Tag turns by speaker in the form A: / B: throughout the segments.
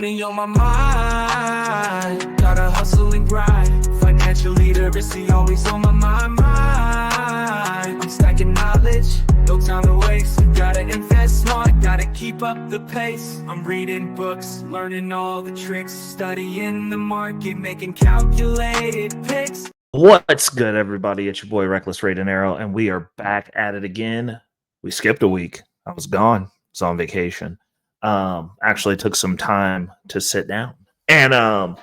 A: Money on my mind, gotta hustle and grind. Financial literacy always on my mind. I'm stacking knowledge, no time to waste. Gotta invest smart, gotta keep up the pace. I'm reading books, learning all the tricks, studying the market, making calculated picks.
B: What's good, everybody? It's your boy Reckless Raiden Arrow, and we are back at it again. We skipped a week. I was gone. I was on vacation. Actually took some time to sit down and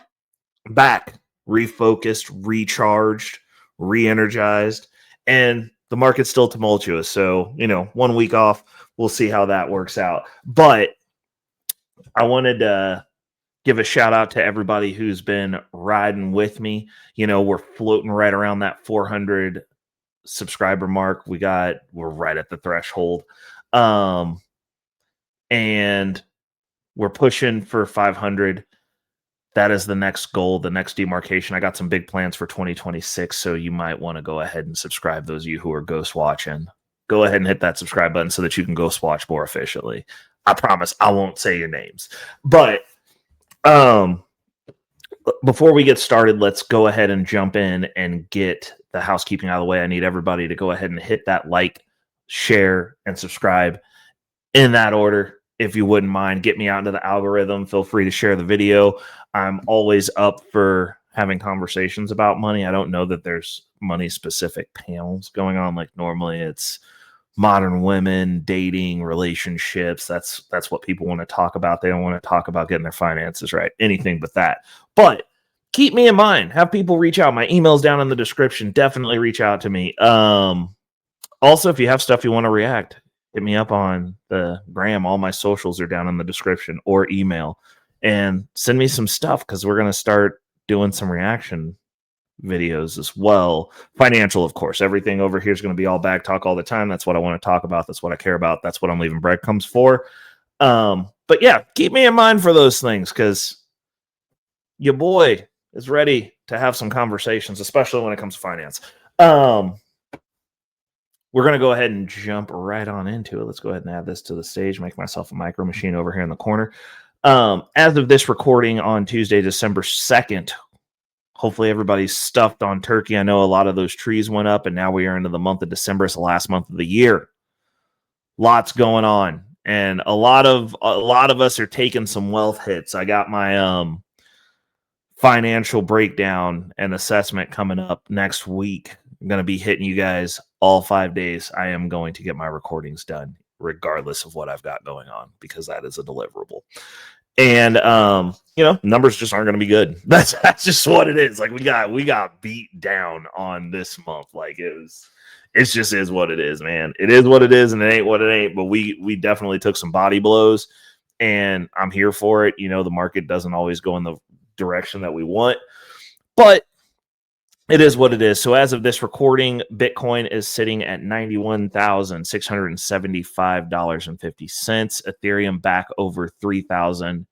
B: back, refocused, recharged, re-energized, and the market's still tumultuous. So, 1 week off, we'll see how that works out. But I wanted to give a shout out to everybody who's been riding with me. We're floating right around that 400 subscriber mark. We're right at the threshold. And we're pushing for 500. That is the next goal, the next demarcation. I got some big plans for 2026, so you might want to go ahead and subscribe. Those of you who are ghost watching, go ahead and hit that subscribe button so that you can ghost watch more efficiently. I promise I won't say your names. But before we get started, let's go ahead and jump in and get the housekeeping out of the way. I need everybody to go ahead and hit that like, share, and subscribe in that order. If you wouldn't mind, get me out into the algorithm. Feel free to share the video. I'm always up for having conversations about money. I don't know that there's money specific panels going on. Like normally it's modern women, dating, relationships. That's what people want to talk about. They don't want to talk about getting their finances right. Anything but that. But keep me in mind. Have people reach out. My email's down in the description. Definitely reach out to me. Also, if you have stuff you want to react, hit me up on the gram. All my socials are down in the description, or email, and send me some stuff because we're going to start doing some reaction videos as well. Financial, of course. Everything over here is going to be all bag talk all the time. That's what I want to talk about. That's what I care about. That's what I'm leaving breadcrumbs for. But yeah, keep me in mind for those things because your boy is ready to have some conversations, especially when it comes to finance. We're going to go ahead and jump right on into it. Let's go ahead and add this to the stage, make myself a micro machine over here in the corner. As of this recording on Tuesday, December 2nd, hopefully everybody's stuffed on turkey. I know a lot of those trees went up, and now we are into the month of December. It's the last month of the year. Lots going on, and a lot of us are taking some wealth hits. I got my financial breakdown and assessment coming up next week. I'm going to be hitting you guys all 5 days. I am going to get my recordings done regardless of what I've got going on because that is a deliverable. And, numbers just aren't going to be good. That's just what it is. Like we got beat down on this month. Like it just is what it is, man. It is what it is and it ain't what it ain't. But we definitely took some body blows and I'm here for it. The market doesn't always go in the direction that we want, but it is what it is. So as of this recording, Bitcoin is sitting at $91,675.50. Ethereum back over 3,000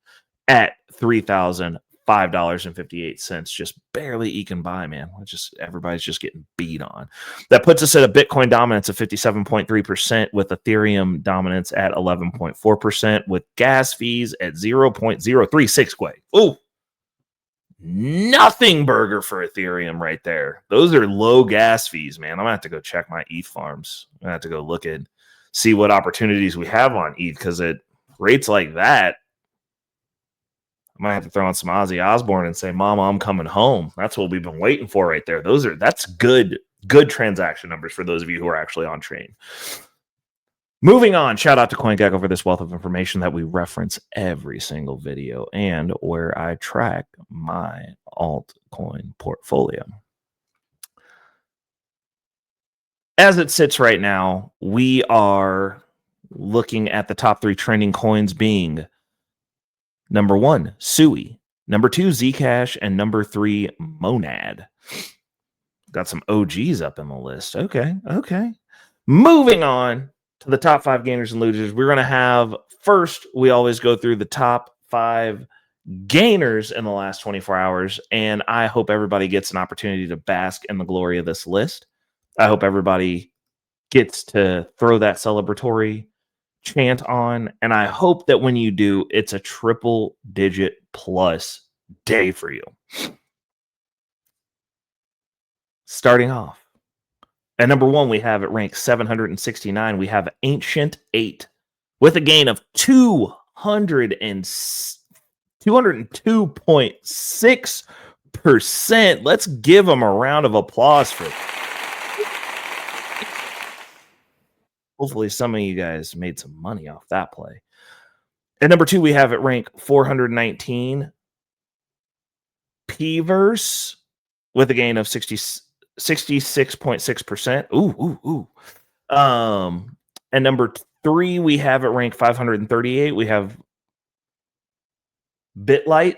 B: at $3,005.58. Just barely eking by, man. Everybody's just getting beat on. That puts us at a Bitcoin dominance of 57.3% with Ethereum dominance at 11.4% with gas fees at 0.036. Ooh. Nothing burger for Ethereum right there. Those are low gas fees, man. I'm going to have to go check my ETH farms. I'm going to have to go look and see what opportunities we have on ETH because at rates like that, I might have to throw on some Ozzy Osbourne and say, Mama, I'm coming home. That's what we've been waiting for right there. That's good transaction numbers for those of you who are actually on train. Moving on, shout out to CoinGecko for this wealth of information that we reference every single video and where I track my altcoin portfolio. As it sits right now, we are looking at the top 3 trending coins being number 1, Sui, number 2, Zcash, and number 3, Monad. Got some OGs up in the list. Okay. Moving on to the top 5 gainers and losers. We're going to have first, we always go through the top 5 gainers in the last 24 hours. And I hope everybody gets an opportunity to bask in the glory of this list. I hope everybody gets to throw that celebratory chant on, and I hope that when you do, it's a triple digit plus day for you. Starting off at number 1, we have it ranked 769. We have Ancient 8 with a gain of 202.6%. Let's give them a round of applause for that. Hopefully some of you guys made some money off that play. At number 2, we have it ranked 419. Pverse with a gain of 66.6%. Ooh. At number 3, we have it ranked 538. We have BitLight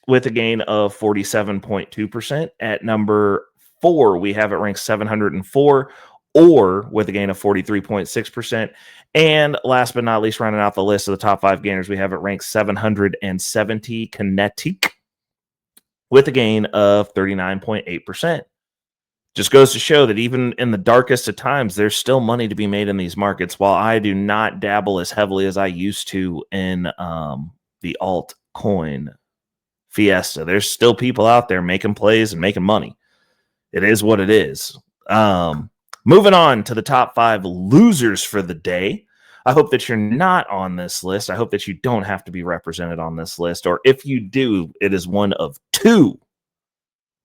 B: with a gain of 47.2%. At number 4, we have it ranked 704, or with a gain of 43.6%. And last but not least, rounding out the list of the top 5 gainers, we have it ranked 770, Kinetic, with a gain of 39.8%. Just goes to show that even in the darkest of times, there's still money to be made in these markets. While I do not dabble as heavily as I used to in the altcoin fiesta, there's still people out there making plays and making money. It is what it is. Moving on to the top 5 losers for the day. I hope that you're not on this list. I hope that you don't have to be represented on this list. Or if you do, it is one of 2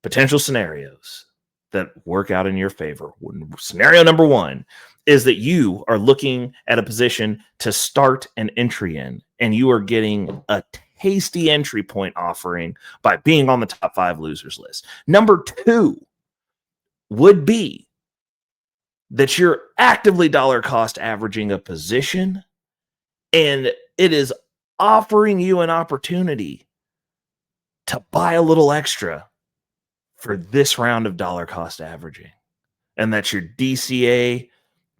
B: potential scenarios that work out in your favor. Scenario number 1 is that you are looking at a position to start an entry in, and you are getting a tasty entry point offering by being on the top 5 losers list. Number 2 would be that you're actively dollar cost averaging a position, and it is offering you an opportunity to buy a little extra for this round of dollar cost averaging, and that your DCA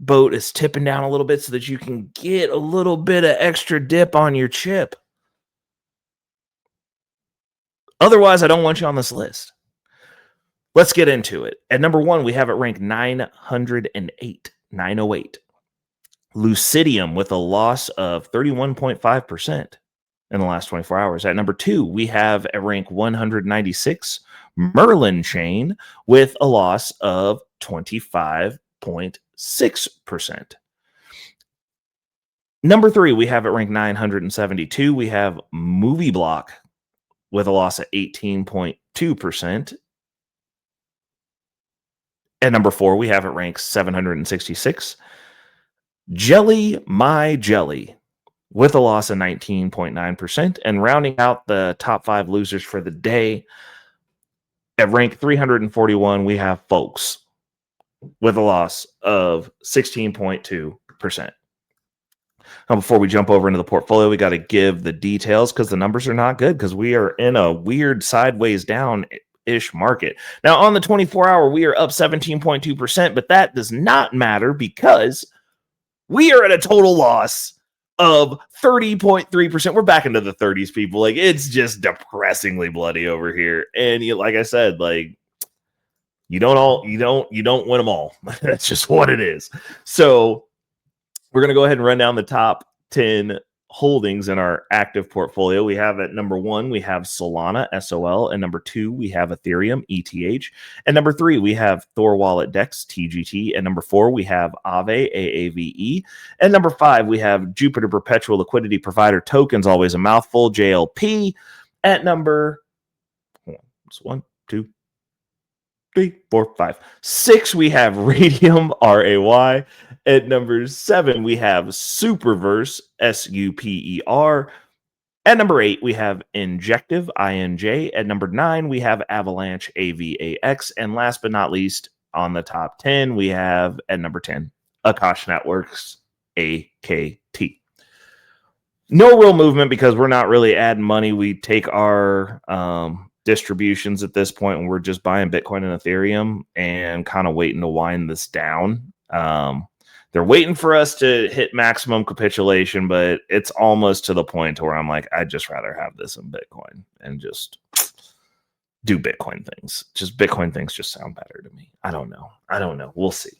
B: boat is tipping down a little bit so that you can get a little bit of extra dip on your chip. Otherwise, I don't want you on this list. Let's get into it. At number 1, we have it ranked 908. Lucidium with a loss of 31.5% in the last 24 hours. At number 2, we have at rank 196, Merlin Chain with a loss of 25.6%. Number 3, we have it ranked 972. We have Movie Block with a loss of 18.2%. At number 4, we have it ranked 766. Jelly My Jelly with a loss of 19.9%. And rounding out the top 5 losers for the day, at rank 341, we have Folks with a loss of 16.2%. Now, before we jump over into the portfolio, we got to give the details because the numbers are not good, because we are in a weird sideways down-ish market. Now, on the 24-hour, we are up 17.2%, but that does not matter because we are at a total loss of 30.3%. We're back into the 30s, people. Like, it's just depressingly bloody over here. And like I said, like, you don't win them all. That's just what it is. So we're going to go ahead and run down the top 10 holdings in our active portfolio. We have at number 1, we have Solana, SOL. And number 2, we have Ethereum, ETH. And number 3, we have Thorwallet, DEX, TGT. And number 4, we have Aave, AAVE. And number 5, we have Jupiter Perpetual Liquidity Provider Tokens, always a mouthful, JLP. At number 1, 2, 3, 4, 5, 6, we have Radium, RAY. At number 7, we have Superverse, SUPER. At number 8, we have Injective, INJ. At number 9, we have Avalanche, AVAX. And last but not least, on the top 10, we have at number 10, Akash Networks, AKT. No real movement because we're not really adding money. We take our distributions at this point when we're just buying Bitcoin and Ethereum and kind of waiting to wind this down. They're waiting for us to hit maximum capitulation, but it's almost to the point where I'm like, I'd just rather have this in Bitcoin and just do Bitcoin things. Just Bitcoin things just sound better to me. I don't know. We'll see.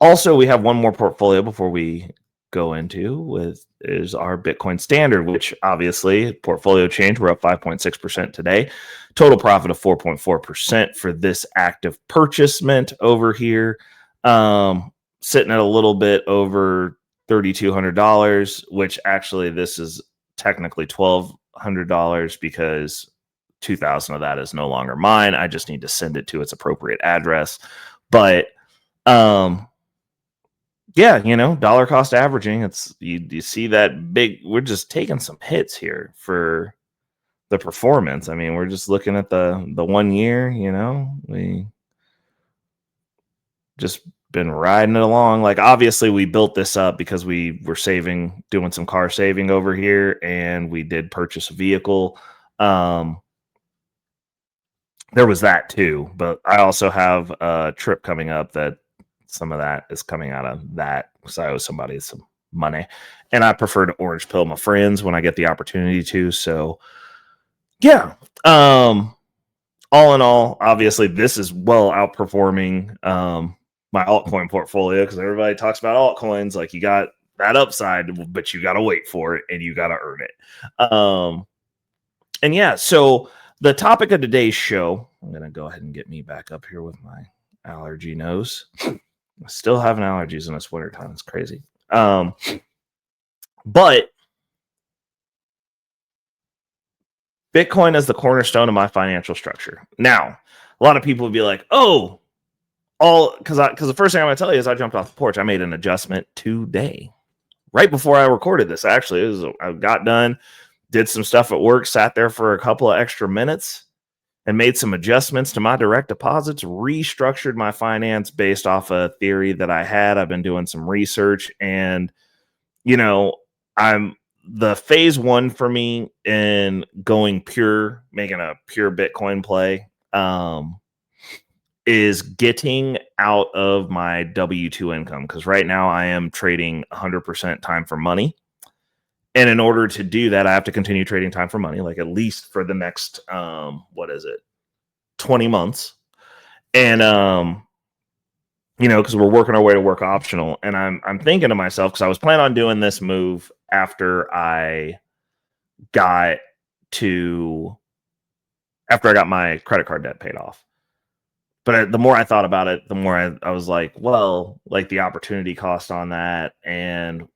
B: Also, we have one more portfolio before we go into is our Bitcoin Standard, which obviously portfolio change. We're up 5.6% today. Total profit of 4.4% for this active purchasement over here. Sitting at a little bit over $3,200, which actually this is technically $1,200 because 2,000 of that is no longer mine. I just need to send it to its appropriate address. But yeah, dollar cost averaging. It's you see that big. We're just taking some hits here for the performance. I mean, we're just looking at the 1 year. We just been riding it along. Like, obviously, we built this up because we were doing some car saving over here, and we did purchase a vehicle. There was that too, but I also have a trip coming up that some of that is coming out of that because I owe somebody some money, and I prefer to orange pill my friends when I get the opportunity to. So yeah, all in all, obviously this is well outperforming my altcoin portfolio because everybody talks about altcoins like you got that upside, but you got to wait for it and you got to earn it. And yeah, so the topic of today's show, I'm going to go ahead and get me back up here with my allergy nose. I still having allergies in this wintertime. It's crazy. But Bitcoin is the cornerstone of my financial structure. Now, a lot of people would be like, oh, because the first thing I'm going to tell you is I jumped off the porch. I made an adjustment today, right before I recorded this. Actually, I got done, did some stuff at work, sat there for a couple of extra minutes, and made some adjustments to my direct deposits, restructured my finance based off a theory that I had. I've been doing some research, and I'm the phase one for me in going pure, making a pure Bitcoin play, is getting out of my W-2 income. Because right now I am trading 100% time for money. And in order to do that, I have to continue trading time for money, like at least for the next, 20 months. And, because we're working our way to work optional. And I'm thinking to myself, because I was planning on doing this move after I got my credit card debt paid off. But the more I thought about it, the more I was like, well, like the opportunity cost on that and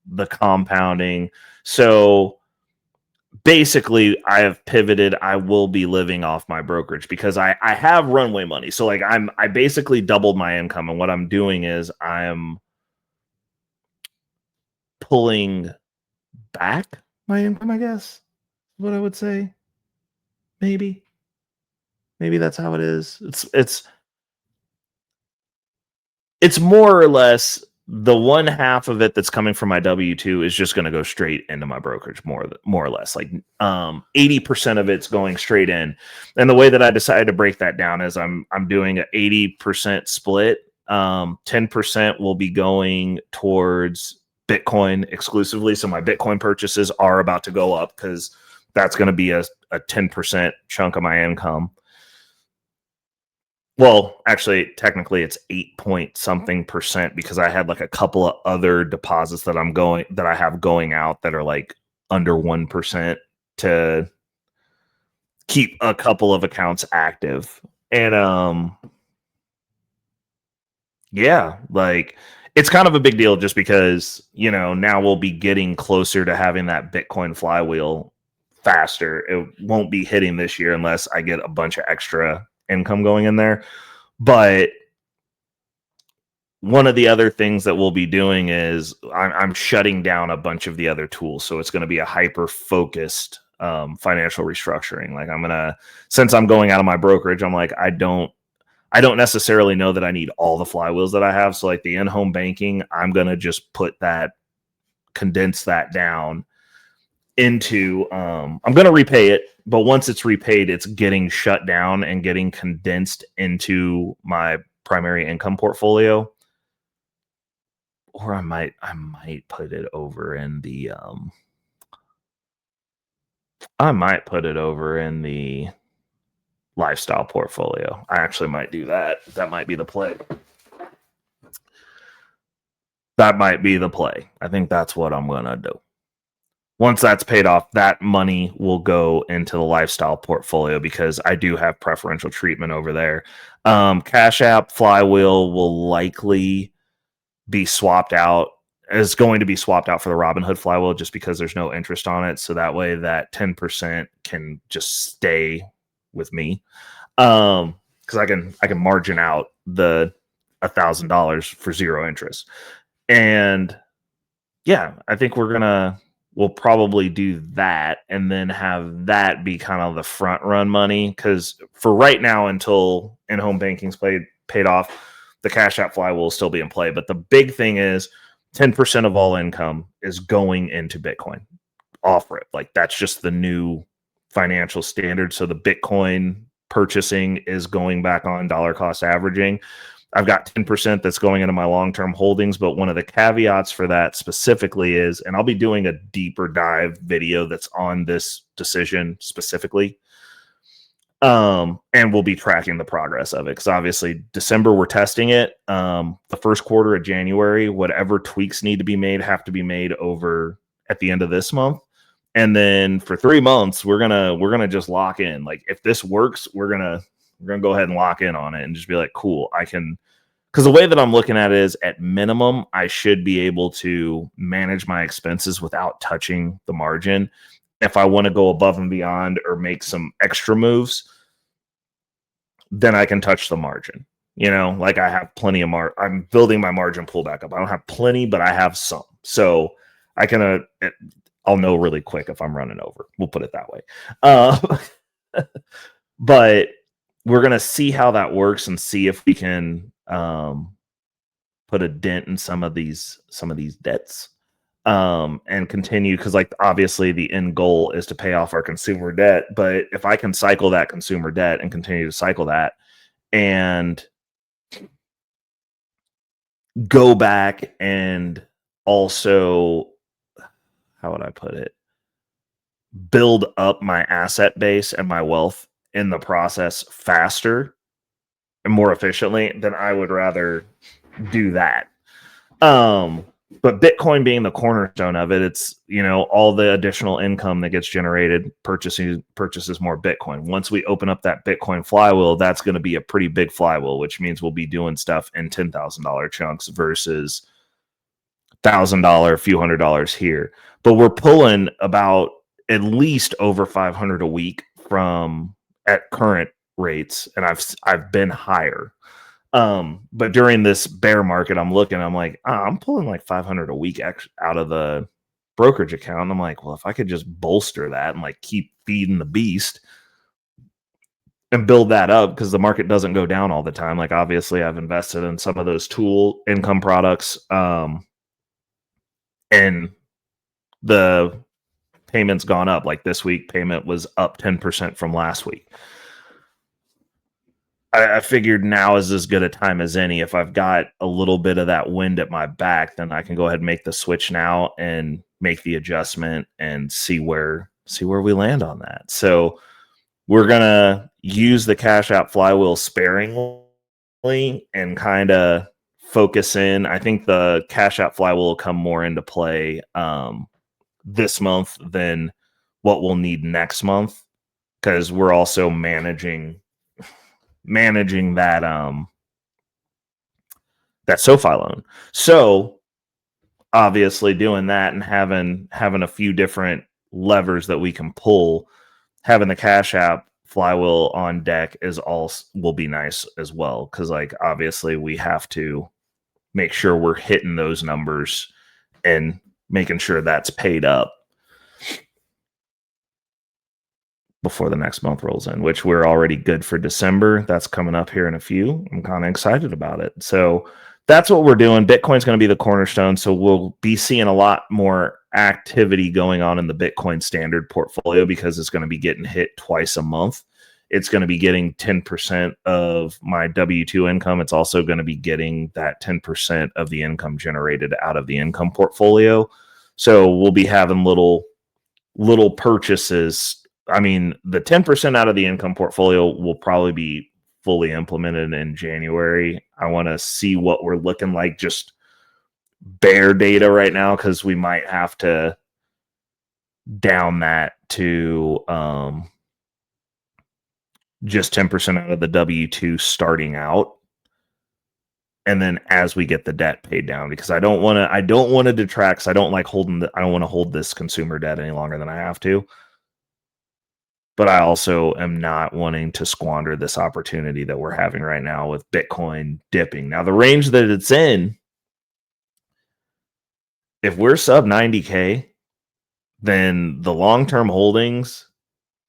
B: the compounding. So basically I have pivoted. I will be living off my brokerage because I have runway money. So like I basically doubled my income. And what I'm doing is I'm pulling back my income, I guess is what I would say. Maybe that's how it is. It's more or less the one half of it that's coming from my W-2 is just going to go straight into my brokerage, more or less. Like 80% of it's going straight in. And the way that I decided to break that down is I'm doing an 80% split. 10% will be going towards Bitcoin exclusively. So my Bitcoin purchases are about to go up because that's going to be a 10% chunk of my income. Well, actually, technically it's 8 point something percent because I had like a couple of other deposits that I have going out that are like under 1% to keep a couple of accounts active. And yeah, like it's kind of a big deal just because, now we'll be getting closer to having that Bitcoin flywheel faster. It won't be hitting this year unless I get a bunch of extra income going in there. But one of the other things that we'll be doing is I'm shutting down a bunch of the other tools. So it's going to be a hyper focused financial restructuring. Like since I'm going out of my brokerage, I'm like, I don't necessarily know that I need all the flywheels that I have. So like the in-home banking, I'm going to just condense that down into, I'm going to repay it. But once it's repaid, it's getting shut down and getting condensed into my primary income portfolio. Or I might put it over in the lifestyle portfolio. I actually might do that. That might be the play. That might be the play. I think that's what I'm going to do. Once that's paid off, that money will go into the lifestyle portfolio because I do have preferential treatment over there. Cash App Flywheel will likely be swapped out, is going to be swapped out for the Robinhood Flywheel just because there's no interest on it. So that way that 10% can just stay with me. Because I can margin out the $1,000 for zero interest. And yeah, I think we'll probably do that and then have that be kind of the front run money. Because for right now, until in-home banking's paid off, the Cash App Fly will still be in play. But the big thing is 10% of all income is going into Bitcoin off rip. Like that's just the new financial standard. So the Bitcoin purchasing is going back on dollar cost averaging. I've got 10% that's going into my long-term holdings, but one of the caveats for that specifically is, and I'll be doing a deeper dive video that's on this decision specifically. And we'll be tracking the progress of it because obviously December we're testing it. The first quarter of January, whatever tweaks need to be made have to be made over at the end of this month. And then for 3 months, we're gonna just lock in. Like if this works, we're gonna go ahead and lock in on it and just be like, cool, I can. Because the way that I'm looking at it is, at minimum, I should be able to manage my expenses without touching the margin. If I want to go above and beyond or make some extra moves, then I can touch the margin. You know, like I have plenty of I'm building my margin pool back up. I don't have plenty, but I have some. So I can, I'll know really quick if I'm running over. We'll put it that way. But we're going to see how that works and see if we can put a dent in some of these debts and continue, because like obviously the end goal is to pay off our consumer debt. But if I can cycle that consumer debt and continue to cycle that and go back and also, how would I put it, build up my asset base and my wealth in the process faster and more efficiently, then I would rather do that. But Bitcoin being the cornerstone of it, it's, you know, all the additional income that gets generated purchases more Bitcoin. Once we open up that Bitcoin flywheel, that's going to be a pretty big flywheel, which means we'll be doing stuff in $10,000 chunks versus $1,000, few $100s here. But we're pulling about at least over 500 a week from at current rates, and I've been higher. But during this bear market, I'm like, I'm pulling like 500 a week out of the brokerage account. And I'm like, well, if I could just bolster that and like keep feeding the beast and build that up, because the market doesn't go down all the time. Like obviously I've invested in some of those tool income products, and the payment's gone up. Like this week payment was up 10% from last week. I figured now is as good a time as any. If I've got a little bit of that wind at my back, then I can go ahead and make the switch now and make the adjustment and see where we land on that. So we're going to use the Cash App flywheel sparingly and kind of focus in. I think the Cash App flywheel will come more into play this month than what we'll need next month, because we're also managing that that SoFi loan. So obviously doing that and having a few different levers that we can pull, having the Cash App flywheel on deck will be nice as well, because like obviously we have to make sure we're hitting those numbers and making sure that's paid up before the next month rolls in, which we're already good for December. That's coming up here in a few. I'm kind of excited about it. So that's what we're doing. Bitcoin's going to be the cornerstone. So we'll be seeing a lot more activity going on in the Bitcoin standard portfolio, because it's going to be getting hit twice a month. It's going to be getting 10% of my W-2 income. It's also going to be getting that 10% of the income generated out of the income portfolio. So we'll be having little purchases. I mean, the 10% out of the income portfolio will probably be fully implemented in January. I want to see what we're looking like just bear data right now because we might have to down that to just 10% out of the W-2 starting out. And then as we get the debt paid down, because I don't want to detract, 'cause I don't like I don't want to hold this consumer debt any longer than I have to. But I also am not wanting to squander this opportunity that we're having right now with Bitcoin dipping. Now, the range that it's in, if we're sub 90K, then the long-term holdings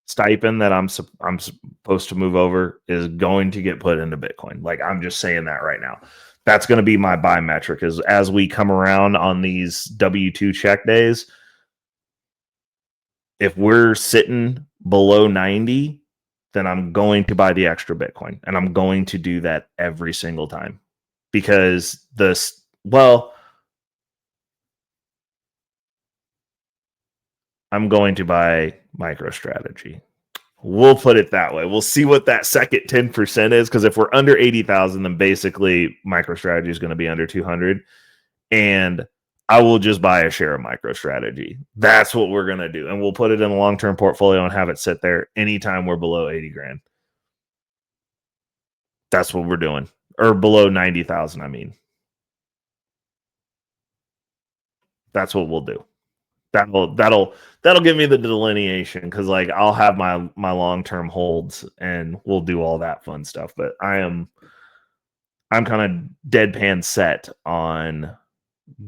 B: stipend that I'm supposed to move over is going to get put into Bitcoin. Like, I'm just saying that right now. That's going to be my buy metric, is as we come around on these W-2 check days, if we're sitting below 90, then I'm going to buy the extra Bitcoin, and I'm going to do that every single time, because I'm going to buy MicroStrategy. We'll put it that way. We'll see what that second 10% is, because if we're under 80,000, then basically MicroStrategy is going to be under 200, and I will just buy a share of MicroStrategy. That's what we're going to do, and we'll put it in a long-term portfolio and have it sit there anytime we're below 80 grand. That's what we're doing, or below 90,000. I mean, that's what we'll do. That'll give me the delineation, because like I'll have my long-term holds and we'll do all that fun stuff. But I'm kind of deadpan set on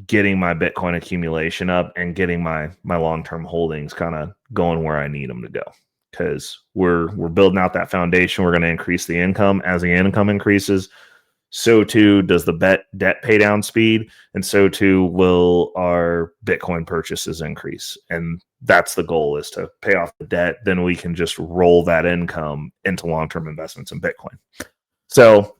B: getting my Bitcoin accumulation up and getting my long-term holdings kind of going where I need them to go, because we're building out that foundation. We're going to increase the income. As the income increases, so too does the debt pay down speed, and so too will our Bitcoin purchases increase. And that's the goal, is to pay off the debt. Then we can just roll that income into long-term investments in Bitcoin. So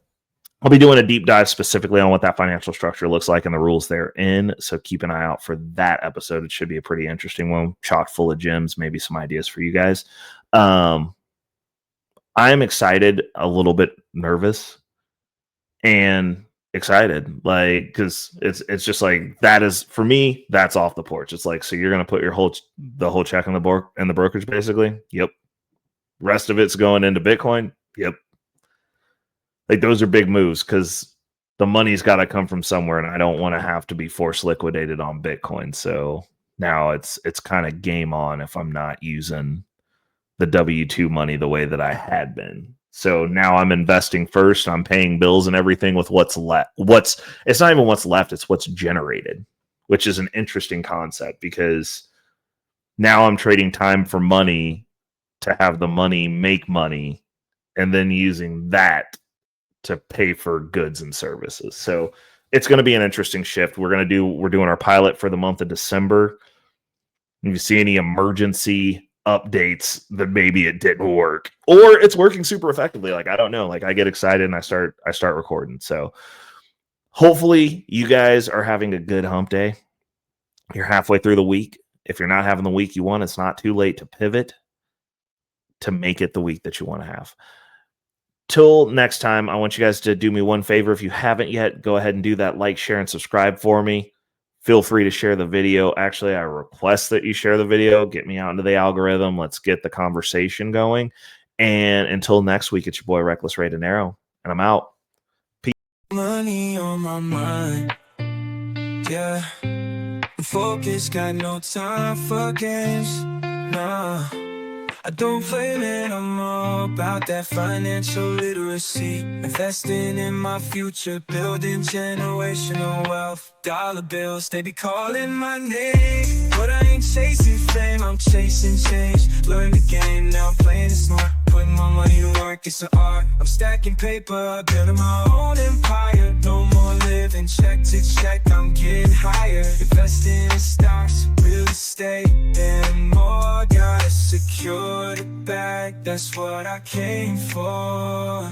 B: I'll be doing a deep dive specifically on what that financial structure looks like and the rules therein. So keep an eye out for that episode. It should be a pretty interesting one, chock full of gems, maybe some ideas for you guys. I am excited, a little bit nervous, and excited, like, because it's just like, that is, for me, that's off the porch. It's like, so you're gonna put the whole check in the brokerage, basically? Yep. Rest of it's going into Bitcoin? Yep. Like, those are big moves, because the money's got to come from somewhere, and I don't want to have to be forced liquidated on Bitcoin. So now it's kind of game on if I'm not using the W-2 money the way that I had been. So now I'm investing first. I'm paying bills and everything with what's left. It's not even what's left, it's what's generated, which is an interesting concept, because now I'm trading time for money to have the money make money, and then using that to pay for goods and services. So it's going to be an interesting shift. We're doing our pilot for the month of December. If you see any emergency updates, that maybe it didn't work, or it's working super effectively, like, I don't know, like, I get excited and I start recording. So hopefully you guys are having a good hump day. You're halfway through the week. If you're not having the week you want, it's not too late to pivot to make it the week that you want to have. Till next time, I want you guys to do me one favor. If you haven't yet, go ahead and do that like, share, and subscribe for me. Feel free to share the video. Actually, I request that you share the video. Get me out into the algorithm. Let's get the conversation going. And until next week, it's your boy Reckless Ray Dinero, and I'm out. Peace.
A: Money on my mind, yeah. Focus, got no time for games, nah. I don't play, man, I'm all about that financial literacy. Investing in my future, building generational wealth. Dollar bills, they be calling my name, but I ain't chasing fame, I'm chasing change. Learn the game, now I'm playing it smart. Putting my money to work, it's an art. I'm stacking paper, building my own empire. No more living check to check, I'm getting higher. Investing in stocks, real estate, and more. Gotta secure the bag, that's what I came for.